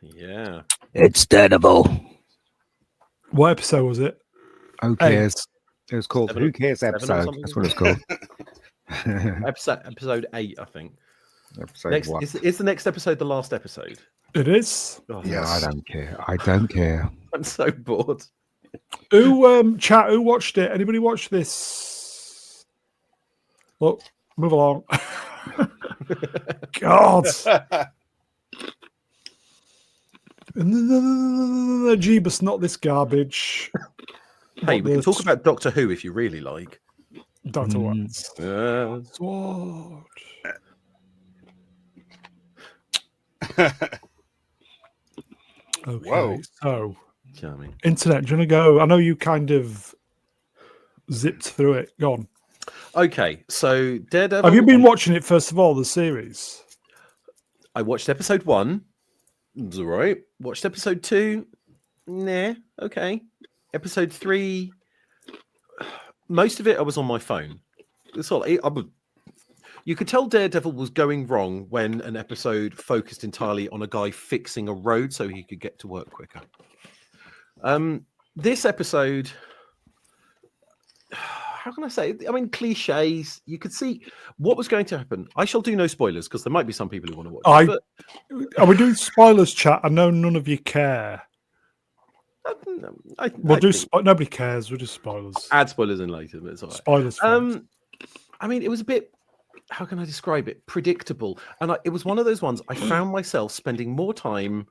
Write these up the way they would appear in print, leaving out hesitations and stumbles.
Yeah. It's Daredevil. What episode was it? Who cares? It was called Seven- Who Cares seven or episode. something, That's what it's called. Episode 8, I think. Episode Next what? is the next episode the last episode? It is. Oh, Yeah, I don't care. I don't care. I'm so bored. Who who watched it? Anybody watch this? Look, move along. God. Jeebus, not this garbage. Hey, we can talk about Doctor Who if you really like. Doctor what? Sword. Okay, Whoa. so Charming. internet, do you want to go? I know you kind of zipped through it. Go on. Okay, so Daredevil. Have you been watching it, first of all, the series? I watched episode 1. It was all right. Watched episode 2. Nah, okay. Episode 3. Most of it I was on my phone. It's all. You could tell Daredevil was going wrong when an episode focused entirely on a guy fixing a road so he could get to work quicker. This episode, how can I say? I mean, cliches. You could see what was going to happen. I shall do no spoilers because there might be some people who want to watch it. Are we doing spoilers chat? I know none of you care. Nobody cares. We'll do spoilers. Add spoilers in later, but it's all right. Spoilers. First. I mean, it was a bit. How can I describe it? Predictable, and it was one of those ones. I found myself spending more time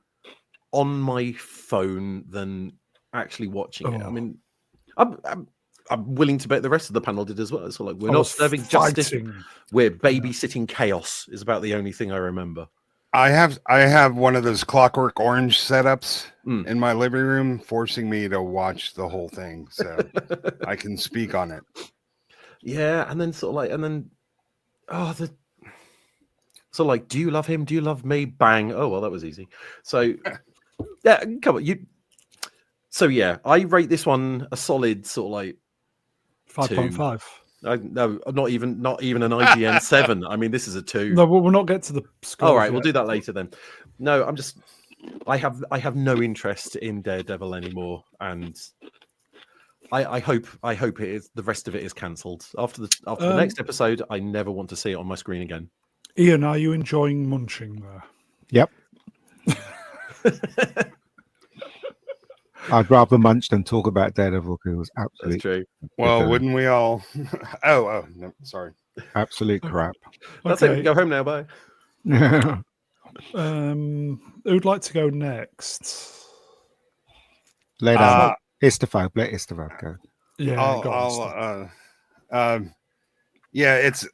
on my phone than actually watching it. I mean, I'm willing to bet the rest of the panel did as well. So like, we're not serving justice. We're babysitting chaos. Is about the only thing I remember. I have one of those Clockwork Orange setups in my living room, forcing me to watch the whole thing, so I can speak on it. Yeah, and then so like, do you love him? Do you love me? Bang! Oh well, that was easy. So yeah, come on, you. So yeah, I rate this one a solid sort of like 5.5. No, not even an IGN 7. I mean, this is a 2. No, we'll not get to the score. All right, we'll do that later then. No, I have no interest in Daredevil anymore, and I hope it is. The rest of it is cancelled after the next episode. I never want to see it on my screen again. Ian, are you enjoying munching there? Yep. I'd rather munch than talk about Daredevil because it was absolutely. That's true. Well, wouldn't we all? Oh, no, sorry. Absolute crap. That's it. We can go home now. Bye. Who'd like to go next? Let Istafab. Let Istafab go. Yeah, yeah. It's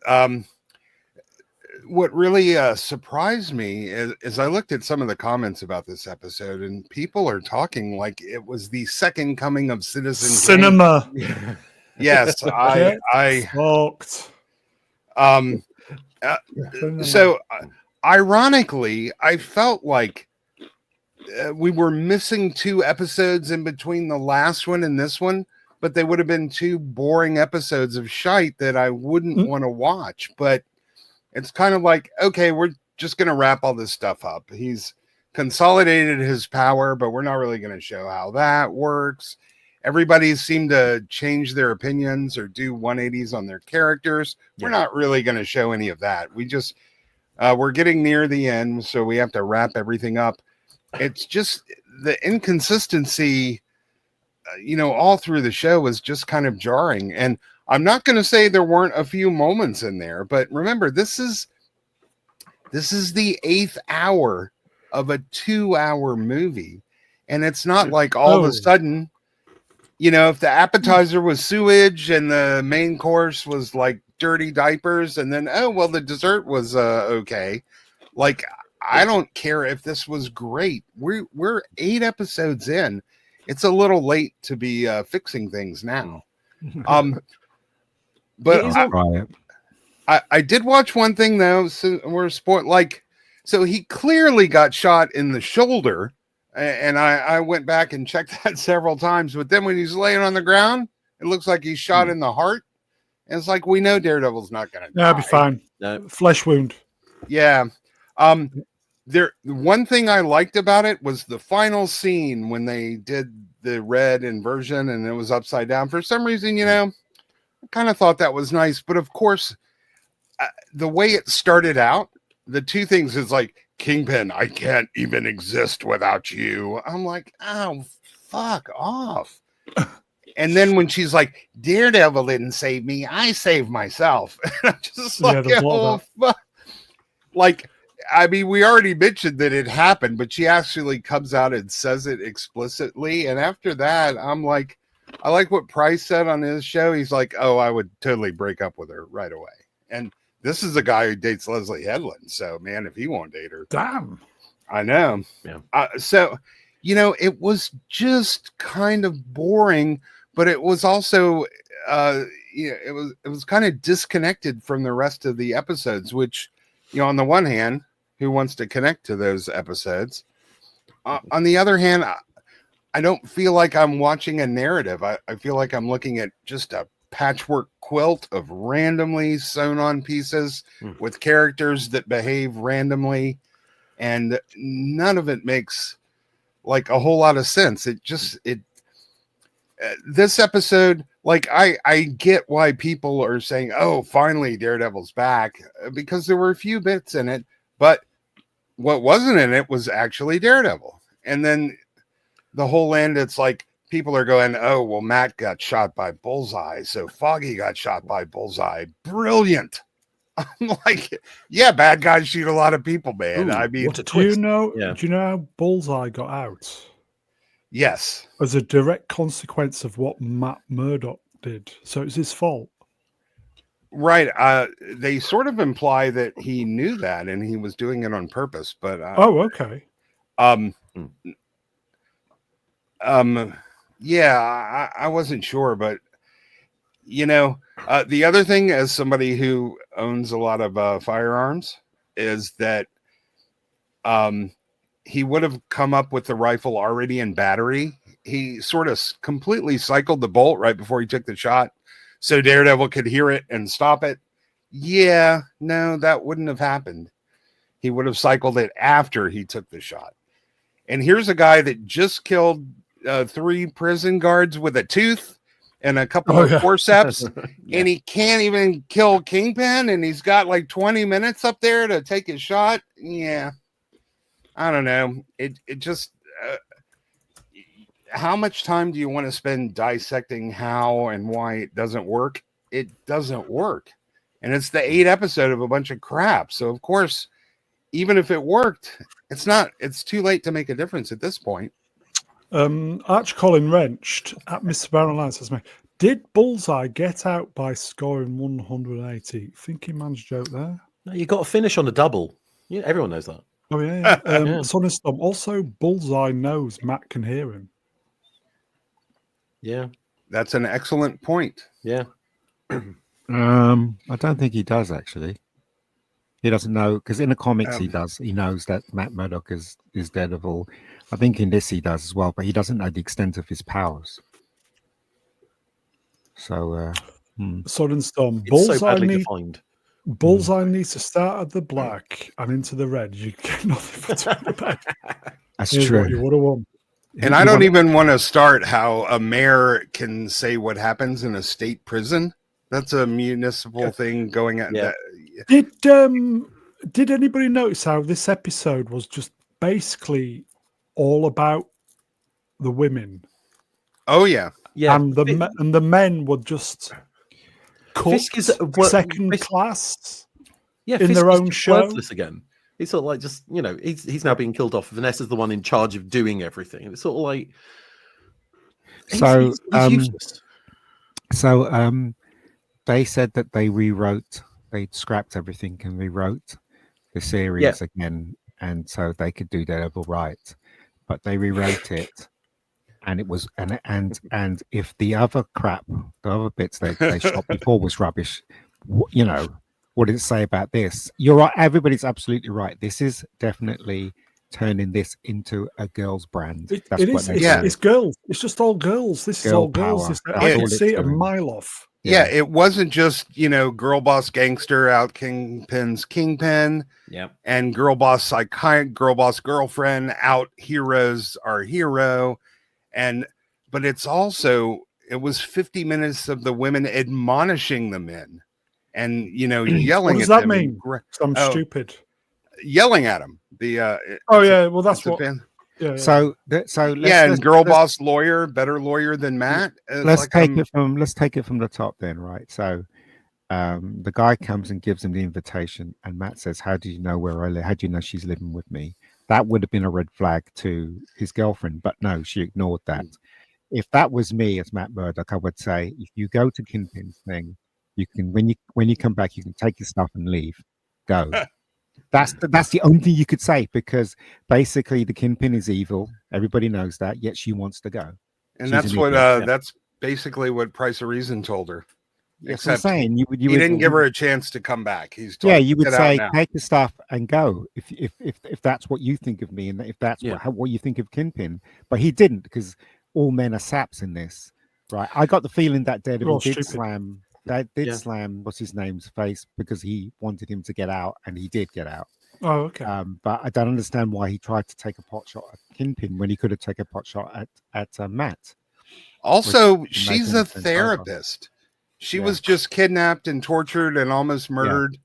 what really surprised me is I looked at some of the comments about this episode, and people are talking like it was the second coming of Citizen Cinema. Kane. Yes, I fucked. So ironically, I felt like we were missing 2 episodes in between the last one and this one, but they would have been 2 boring episodes of shite that I wouldn't want to watch. But it's kind of like, okay, we're just going to wrap all this stuff up. He's consolidated his power, but we're not really going to show how that works. Everybody seemed to change their opinions or do 180s on their characters. Yeah. We're not really going to show any of that. We just, we're getting near the end, so we have to wrap everything up. It's just the inconsistency, all through the show was just kind of jarring. And I'm not going to say there weren't a few moments in there, but remember, this is the 8th hour of a 2-hour movie. And it's not like all of a sudden, if the appetizer was sewage and the main course was like dirty diapers, and then, the dessert was okay. Like, I don't care if this was great. We're 8 episodes in. It's a little late to be fixing things now. But I did watch one thing though. So we're so he clearly got shot in the shoulder, and I went back and checked that several times. But then when he's laying on the ground, it looks like he's shot in the heart. And it's like, we know Daredevil's not going to die. That'll be fine. No. Flesh wound. Yeah. There, one thing I liked about it was the final scene when they did the red inversion and it was upside down. For some reason, I kind of thought that was nice. But of course, the way it started out, the two things is like, Kingpin, I can't even exist without you. I'm like, oh, fuck off. And then when she's like, Daredevil didn't save me, I saved myself. And I'm just like, there's a lot oh, of fuck. Like, I mean, we already mentioned that it happened, but she actually comes out and says it explicitly. And after that, I'm like, I like what Price said on his show. He's like, oh, I would totally break up with her right away. And this is a guy who dates Leslie Headland. So, man, if he won't date her. Damn. I know. Yeah. So, it was just kind of boring, but it was also, it was kind of disconnected from the rest of the episodes, which, on the one hand, who wants to connect to those episodes? On the other hand, I don't feel like I'm watching a narrative. I feel like I'm looking at just a patchwork quilt of randomly sewn on pieces with characters that behave randomly, and none of it makes like a whole lot of sense. This episode, like, I get why people are saying, oh, finally Daredevil's back, because there were a few bits in it, but what wasn't in it was actually Daredevil. And then the whole end, it's like people are going, oh, well, Matt got shot by Bullseye, so Foggy got shot by Bullseye. Brilliant. I'm like, yeah, bad guys shoot a lot of people, man. Ooh, I mean, what a Do you twist. know? Yeah. Do you know how Bullseye got out? yes. As a direct consequence of what Matt Murdock did. So it's his fault. Right. They sort of imply that he knew that and he was doing it on purpose, but Oh, okay. Yeah, I wasn't sure, but the other thing, as somebody who owns a lot of firearms, is that he would have come up with the rifle already in battery. He sort of completely cycled the bolt right before he took the shot, so Daredevil could hear it and stop it. Yeah, no, that wouldn't have happened. He would have cycled it after he took the shot. And here's a guy that just killed 3 prison guards with a tooth and a couple of forceps, and he can't even kill Kingpin, and he's got like 20 minutes up there to take his shot. Yeah, I don't know. It just how much time do you want to spend dissecting how and why it doesn't work? It doesn't work, and it's the 8th episode of a bunch of crap. So of course, even if it worked, it's too late to make a difference at this point. Arch Colin Wrenched at Mr. Baron says, did Bullseye get out by scoring 180? Thinking man's joke there. No, you got to finish on a double. Yeah, everyone knows that. Oh, yeah. Yeah. Son and Storm. Also, Bullseye knows Matt can hear him. Yeah. That's an excellent point. Yeah. I don't think he does, actually. He doesn't know, because in the comics he does. He knows that Matt Murdock is Daredevil. I think in this he does as well, but he doesn't know the extent of his powers. So, Son and Storm. It's so badly defined. Bullseye needs to start at the black and into the red. You get nothing for talking about. that's Here's true. what you would have won. And I don't even want to start how a mayor can say what happens in a state prison. That's a municipal thing going on. Yeah. Did anybody notice how this episode was just basically all about the women? Oh yeah, Yeah. And the men were just Fisk is second class yeah, in Fisk their is own just show. worthless again. He's sort of like just he's now being killed off. Vanessa's the one in charge of doing everything. And it's sort of like he's useless. So they said that they scrapped everything and rewrote the series again, and so they could do Daredevil right, but they rewrote it, and it was and if the other bits they shot before was rubbish, what did it say about this? You're right. Everybody's absolutely right. This is definitely turning this into a girls' brand. It's girls. It's just all girls. This is all girls. I can see it a mile off. Yeah, it wasn't just, girl boss gangster out Kingpin's Kingpin. Yeah. And girl boss psychiatrist, girl boss girlfriend out heroes our hero. But it was 50 minutes of the women admonishing the men and, yelling What does at that them. mean? I'm stupid. Yelling at them. Well, that's what. Yeah. So and girl boss lawyer, better lawyer than Matt. Let's take it from the top then, right? So the guy comes and gives him the invitation, and Matt says, "How do you know where I live? How do you know she's living with me?" That would have been a red flag to his girlfriend, but no, she ignored that. If that was me as Matt Murdock, I would say, if you go to Kingpin's thing, you can when you come back, you can take your stuff and leave. Go. That's the only thing you could say, because basically the Kingpin is evil. Everybody knows that, yet she wants to go. And that's basically what Price of Reason told her. Yes, I'm saying he didn't give her a chance to come back. You would say take your stuff and go if that's what you think of me, and if that's what you think of Kingpin. But he didn't, because all men are saps in this, right? I got the feeling that Daredevil did slam what's his name's face because he wanted him to get out, and he did get out. Oh, okay. But I don't understand why he tried to take a pot shot at Kingpin when he could have taken a pot shot at Matt. Also, she's a therapist. She was just kidnapped and tortured and almost murdered.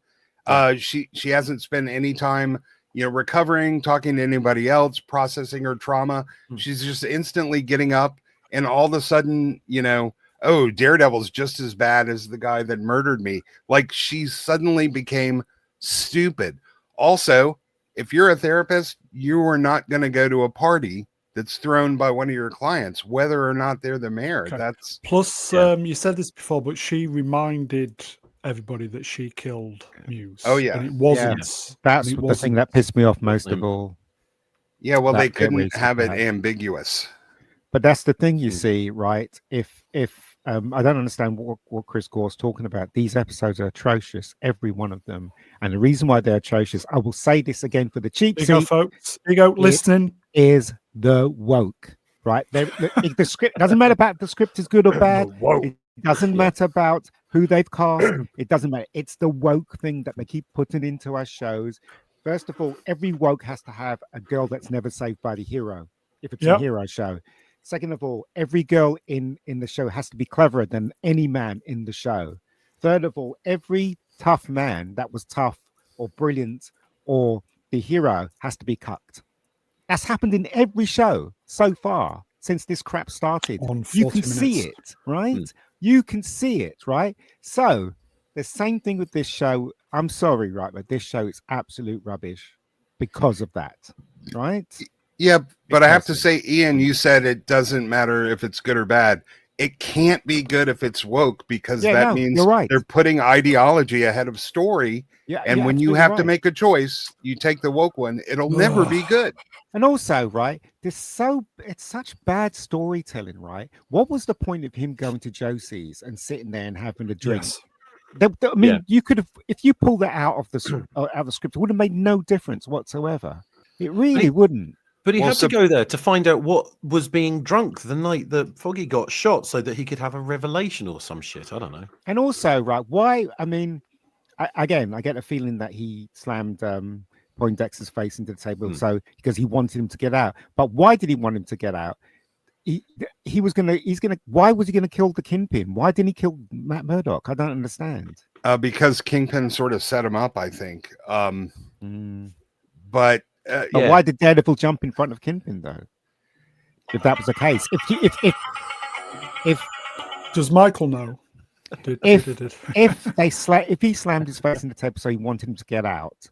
She hasn't spent any time, recovering, talking to anybody else, processing her trauma. She's just instantly getting up, and all of a sudden, oh, Daredevil's just as bad as the guy that murdered me. Like, she suddenly became stupid. Also, if you're a therapist, you are not going to go to a party that's thrown by one of your clients, whether or not they're the mayor. Okay. That's plus, you said this before, but she reminded everybody that she killed Muse. Oh yeah, and it wasn't. Yeah. That's the thing that pissed me off most of all. Yeah, well, they couldn't have it ambiguous. But that's the thing, you see, right? If I don't understand what Chris Gore's talking about. These episodes are atrocious, every one of them. And the reason why they're atrocious, I will say this again for the cheap seat. Here you go, folks. Here you go, listening. Is the woke, right? The script doesn't matter about the script is good or bad. It doesn't matter about who they've cast. It doesn't matter. It's the woke thing that they keep putting into our shows. First of all, every woke has to have a girl that's never saved by the hero, if it's a hero show. Second of all, every girl in the show has to be cleverer than any man in the show. Third of all, every tough man that was tough or brilliant or the hero has to be cucked. That's happened in every show so far since this crap started. You can see it, right? You can see it, right? So the same thing with this show. I'm sorry, right? But this show is absolute rubbish because of that, right? Yeah, but I have to say, Ian, you said it doesn't matter if it's good or bad. It can't be good if it's woke, because that means they're putting ideology ahead of story. Yeah, and when you have to make a choice, you take the woke one. It'll never be good. And also, right, it's such bad storytelling, right? What was the point of him going to Josie's and sitting there and having a drink? Yes. I mean, you could have, if you pulled that out of the script, it would have made no difference whatsoever. It really wouldn't. But he had to go there to find out what was being drunk the night that Foggy got shot, so that he could have a revelation or some shit. I don't know. And also, right, why? I mean, I get a feeling that he slammed Poindexter's face into the table, so because he wanted him to get out. But why did he want him to get out? Why was he gonna kill the Kingpin? Why didn't he kill Matt Murdock? I don't understand. Because Kingpin sort of set him up, I think. But why did Daredevil jump in front of Kingpin though? If that was the case, if does Michael know? If he slammed his face in the table so he wanted him to get out,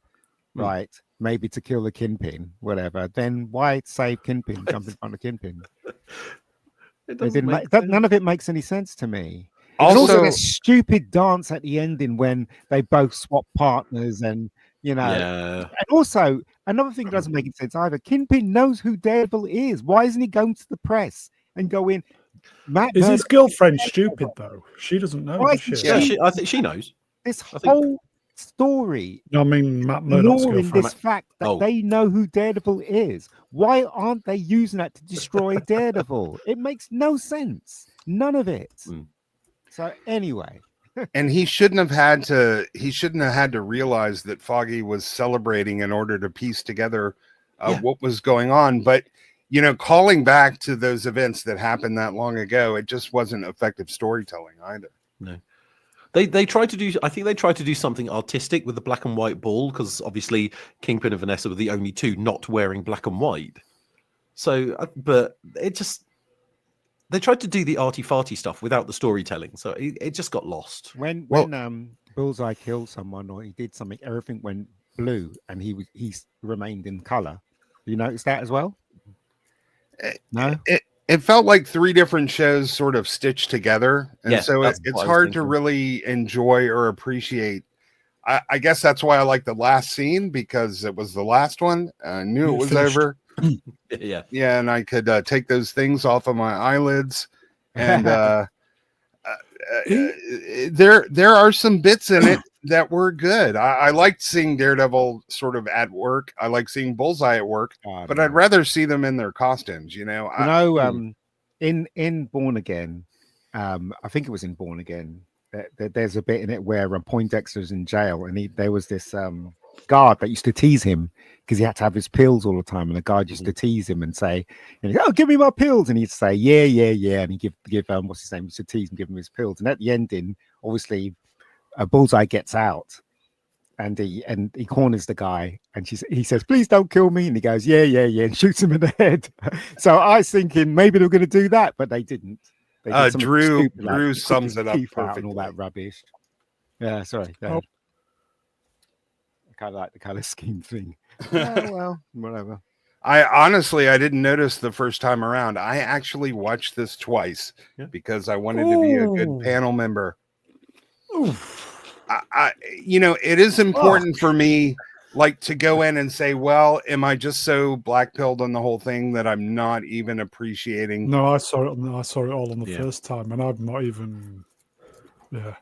right? Maybe to kill the Kingpin, whatever. Then why save Kingpin? Jump in front of Kingpin. None of it makes any sense to me. Also, a stupid dance at the ending when they both swap partners, and and also another thing that doesn't make any sense either. Kingpin knows who Daredevil is. Why isn't he going to the press and go in? Is his girlfriend stupid though? She doesn't know. I think she knows. This whole story. I mean, Matt Murdock's ignoring this fact that they know who Daredevil is. Why aren't they using that to destroy Daredevil? It makes no sense. None of it. So anyway, And he shouldn't have had to realize that Foggy was celebrating in order to piece together what was going on. But calling back to those events that happened that long ago, it just wasn't effective storytelling either. No. They tried to do. I think they tried to do something artistic with the black and white ball, because obviously Kingpin and Vanessa were the only two not wearing black and white. So, but it just, they tried to do the arty-farty stuff without the storytelling, so it just got lost. when Bullseye killed someone or he did something, everything went blue, and he remained in color. You notice that as well? No. It felt like three different shows sort of stitched together, and so that's it's what I was hard to thinking. really enjoy or appreciate. I guess that's why I like the last scene, because it was the last one. I knew it was Finished. over. Yeah. Yeah, and I could take those things off of my eyelids, and there are some bits in it that were good. I liked seeing Daredevil sort of at work. I like seeing Bullseye at work, but I'd rather see them in their costumes. In Born Again, I think it was in Born Again. There's a bit in it where Poindexter's in jail, and there was this guard that used to tease him because he had to have his pills all the time, and the guard used to tease him and say, "Oh, give me my pills," and he'd say, "Yeah," and he'd give what's his name, used to tease and give him his pills, and at the ending, obviously, Bullseye gets out. And he corners the guy, and he says, "Please don't kill me." And he goes, "Yeah," and shoots him in the head. So I was thinking maybe they were going to do that, but they didn't. They did something Drew stupid, like put sums his it up teeth out and perfectly. all that rubbish. Yeah, sorry. Go ahead. I kind of like the color scheme thing. Oh, well, whatever. I didn't notice the first time around. I actually watched this twice because I wanted to be a good panel member. It is important for me, like, to go in and say, well, am I just so black-pilled on the whole thing that I'm not even appreciating? No, I saw it. I saw it all on the first time, and I'm not even. Yeah,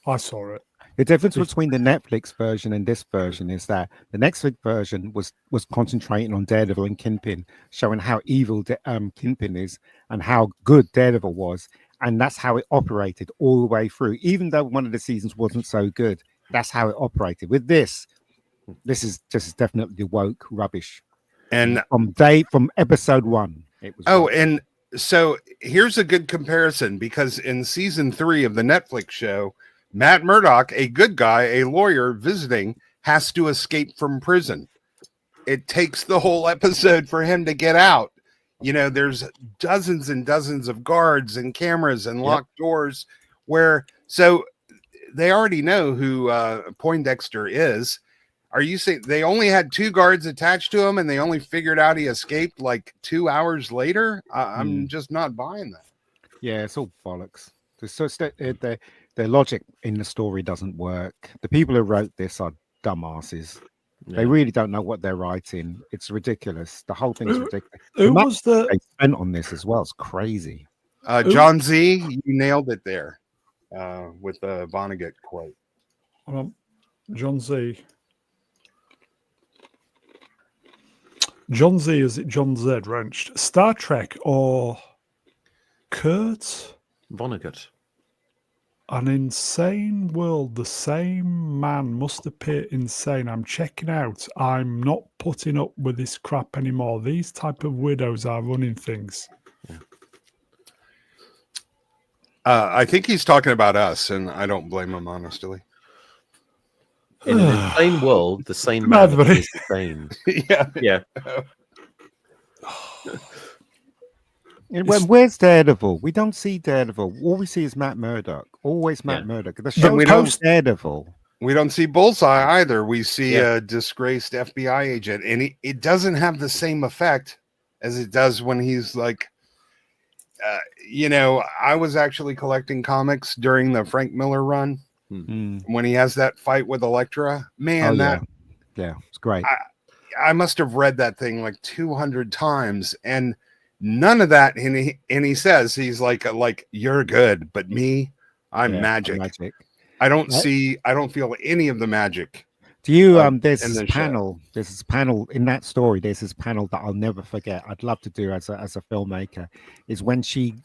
I saw it. The difference between the Netflix version and this version is that the Netflix version was concentrating on Daredevil and Kingpin, showing how evil Kingpin is and how good Daredevil was. And that's how it operated all the way through. Even though one of the seasons wasn't so good, that's how it operated. With this is just definitely woke rubbish. And from episode 1, it was. Oh, and so here's a good comparison, because in season 3 of the Netflix show, Matt Murdock, a good guy, a lawyer visiting, has to escape from prison. It takes the whole episode for him to get out. There's dozens and dozens of guards and cameras and locked doors so they already know who Poindexter is. Are you saying they only had 2 guards attached to him and they only figured out he escaped like 2 hours later? I'm just not buying that. Yeah, it's all bollocks. The logic in the story doesn't work. The people who wrote this are dumbasses. Yeah. They really don't know what they're writing. It's ridiculous. The whole thing's ridiculous. Who was they spent on this as well? It's crazy. John Z, you nailed it there with the Vonnegut quote. John Z. John Z, is it John Z wrenched? Star Trek or Kurt Vonnegut? An insane world. The same man must appear insane. I'm checking out. I'm not putting up with this crap anymore. These type of widows are running things. Yeah. I think he's talking about us, and I don't blame him, honestly. In an insane world, the same man is the same. Yeah. Where's Daredevil? We don't see Daredevil. All we see is Matt Murdock. Always Matt Murdock. The show's post Daredevil. We don't see Bullseye either. We see a disgraced FBI agent, and it doesn't have the same effect as it does when he's like, I was actually collecting comics during the Frank Miller run when he has that fight with Elektra. Man, it's great. I must have read that thing like 200 times, and none of that. And he says he's like you're good, but me, I'm magic. I don't feel any of the magic. Do you in there's the this show. panel, in that story, there's this panel that I'll never forget. I'd love to do as a filmmaker, is when he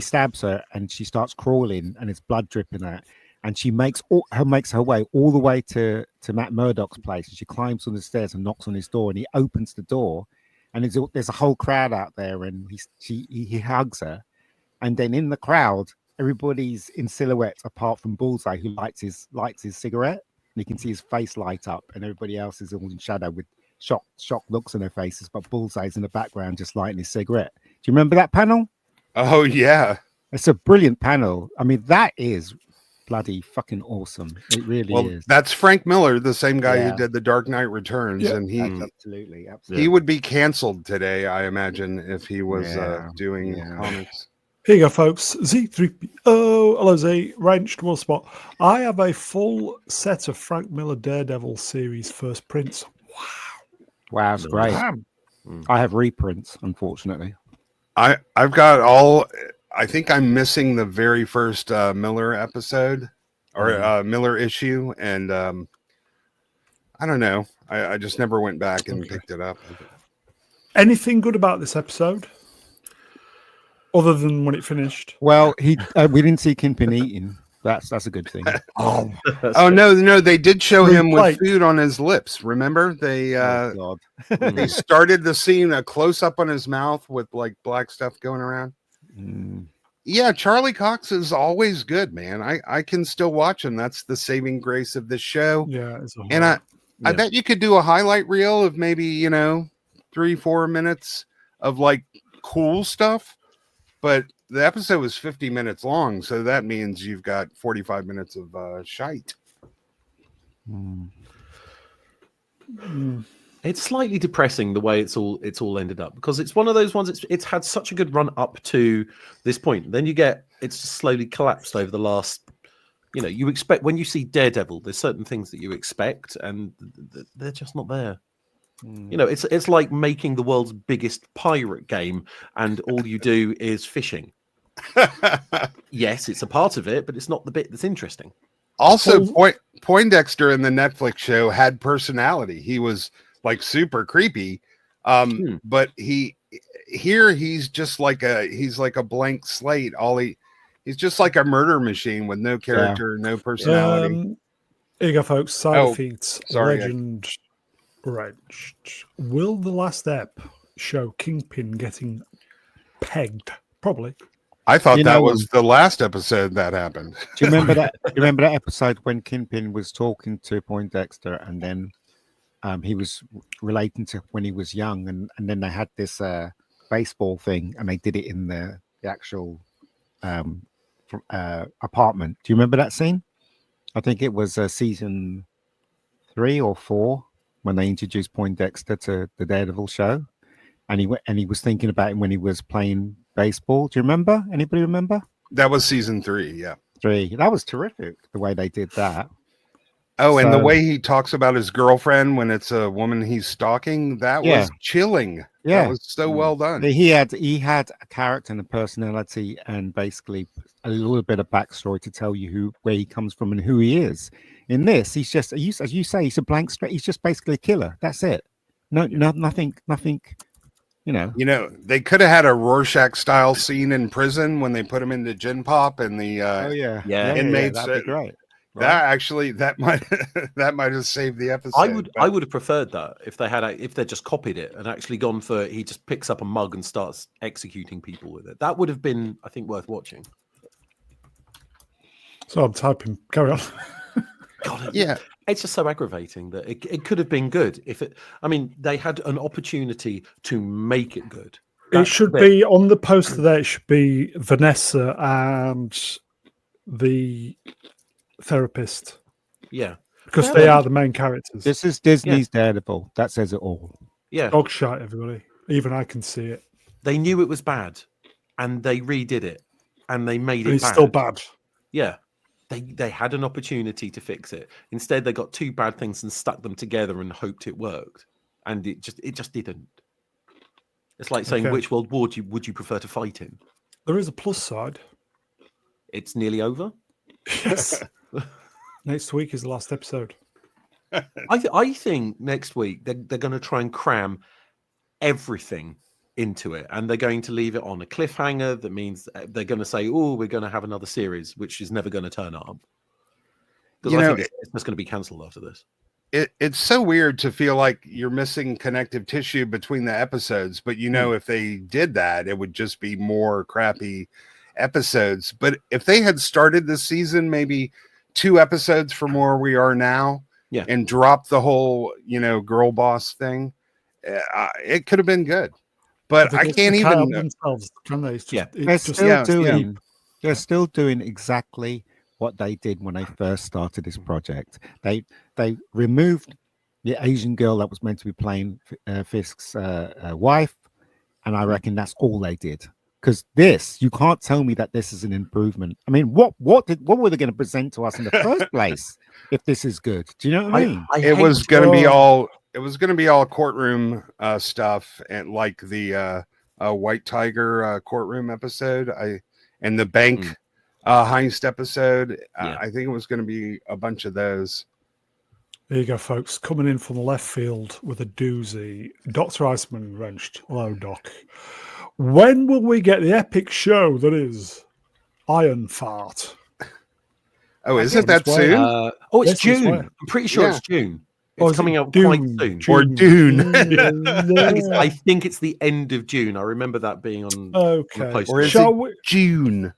stabs her and she starts crawling and it's blood dripping out, and she makes her way all the way to Matt Murdock's place, and she climbs on the stairs and knocks on his door, and he opens the door, and there's a whole crowd out there, and he hugs her, and then in the crowd everybody's in silhouette apart from Bullseye, who lights his cigarette. And you can see his face light up, and everybody else is all in shadow with shocked looks on their faces. But Bullseye's in the background just lighting his cigarette. Do you remember that panel? Oh yeah. It's a brilliant panel. I mean, that is bloody fucking awesome. It really is. That's Frank Miller, the same guy Yeah. who did The Dark Knight Returns, Yeah. and Absolutely. he would be canceled today, I imagine, if he was doing Yeah. comics. Here you go, folks. Z3PO. Hello, Z. Wrenched Will Spot. I have a full set of Frank Miller Daredevil series first prints. Wow, it's great. Damn. I have reprints, unfortunately. I've got all. I think I'm missing the very first Miller episode or Miller issue, and I don't know. I just never went back and picked it up. Anything good about this episode? Other than when it finished? Well, we didn't see Kingpin eating. That's a good thing. Oh, No, they did show him Replay. with food on his lips. Remember, they Oh, God. they started the scene a close up on his mouth with like black stuff going around. Mm. Yeah, Charlie Cox is always good, man. I can still watch him. That's the saving grace of this show. yeah. It's a And I Yeah. bet you could do a highlight reel of maybe 3-4 minutes of like cool stuff. But the episode was 50 minutes long, so that means you've got 45 minutes of shite. Mm. It's slightly depressing the way it's all ended up, because it's one of those ones. It's had such a good run up to this point. Then it's just slowly collapsed over the last. You expect when you see Daredevil, there's certain things that you expect, and they're just not there. It's like making the world's biggest pirate game, and all you do is fishing. Yes, it's a part of it, but it's not the bit that's interesting. Also, Poindexter in the Netflix show had personality. He was like super creepy, but he's just like a blank slate. He's just like a murder machine with no character, no personality. Here you go, folks. Side Oh, Feats, sorry. Legend Wrenched. Will the last ep show Kingpin getting pegged? Probably. I thought that was the last episode that happened. Do you remember that? You remember that episode when Kingpin was talking to Poindexter, and then he was relating to when he was young, and then they had this baseball thing, and they did it in the actual apartment. Do you remember that scene? I think it was season 3 or 4 when they introduced Poindexter to the Daredevil show, and he was thinking about him when he was playing baseball. Do you remember? Anybody remember? That was season 3, yeah. 3. That was terrific, the way they did that. Oh, and the way he talks about his girlfriend when it's a woman he's stalking, that was chilling. Yeah. That was so well done. He had a character and a personality, and basically a little bit of backstory to tell you where he comes from and who he is. In this, he's just, as you say, he's a blank straight. He's just basically a killer. That's it. No, nothing. They could have had a Rorschach style scene in prison when they put him into Gin Pop and the inmates. That'd be great. That might have saved the episode. I would have preferred that if they just copied it and actually gone for he just picks up a mug and starts executing people with it. That would have been, I think, worth watching. So I'm typing. Carry on. God, yeah. It's just so aggravating that it could have been good they had an opportunity to make it good. It should be on the poster there. It should be Vanessa and the therapist. Yeah. Because they are the main characters. This is Disney's Daredevil. That says it all. Yeah. Dog shite, everybody. Even I can see it. They knew it was bad and they redid it and they made it it's bad. Still bad. Yeah. They had an opportunity to fix it. Instead, they got 2 bad things and stuck them together and hoped it worked. And it just didn't. It's like saying, which world war would you prefer to fight in? There is a plus side. It's nearly over. Yes. Next week is the last episode. I think next week they're going to try and cram everything into it, and they're going to leave it on a cliffhanger. That means they're going to say, "Oh, we're going to have another series," which is never going to turn up. Because I think it's just going to be cancelled after this. It's so weird to feel like you're missing connective tissue between the episodes, but if they did that, it would just be more crappy episodes. But if they had started the season maybe 2 episodes from where we are now, and dropped the whole girl boss thing, it could have been good. But I can't even themselves, can they? They're still doing exactly what they did when they first started this project. They removed the Asian girl that was meant to be playing Fisk's wife, and I reckon that's all they did. Because you can't tell me that this is an improvement. I mean, what were they going to present to us in the first place if this is good? Do you know what I mean? It was going to be all courtroom stuff, and like the White Tiger courtroom episode, and the bank heist episode. I think it was going to be a bunch of those. There you go, folks. Coming in from left field with a doozy. Dr. Iceman wrenched. Hello, Doc. When will we get the epic show that is Iron Fart? Oh, isn't that soon? It's June. I'm pretty sure it's June. It's coming out quite soon. Or Dune. I think it's the end of June. I remember that being on. Okay. On or is it June?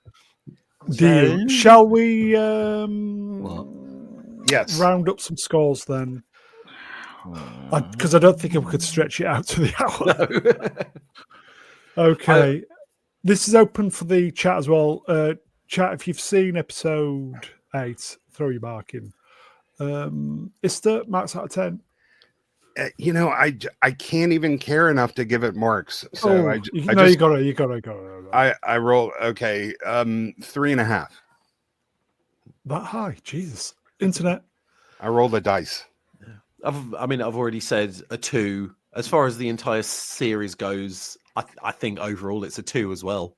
Deal. Shall we yes. round up some scores then? Because I don't think we could stretch it out to the hour. No. Okay. This is open for the chat as well. Chat, if you've seen episode 8, throw your mark in. Ister, marks out of 10. I can't even care enough to give it marks. So you gotta. I roll 3.5. That high, Jesus. Internet. I roll the dice. I've already said a 2. As far as the entire series goes, I think overall it's a 2 as well.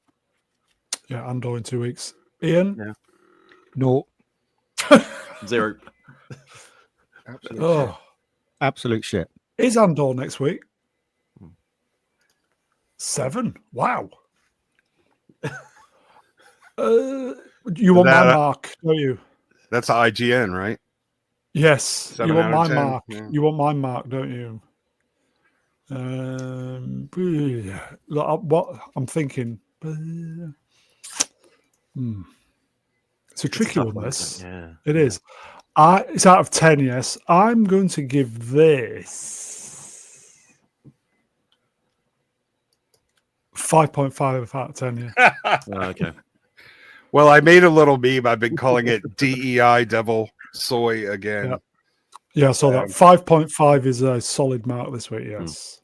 Yeah, Andor in 2 weeks. Ian? Yeah. No. 0. Absolute shit. Is Andor next week? 7. Wow. You want my mark, don't you? That's IGN, right? Yes. You want my 10? mark. Yeah. You want my mark, don't you? Look, what I'm thinking. It's a tricky one, this. Yeah. It is. It's out of 10, yes. I'm going to give this 5.5 out of 10, yeah. Okay. Well, I made a little meme. I've been calling it DEI Devil Soy again. Yeah, I saw that. 5.5 is a solid mark this week, yes.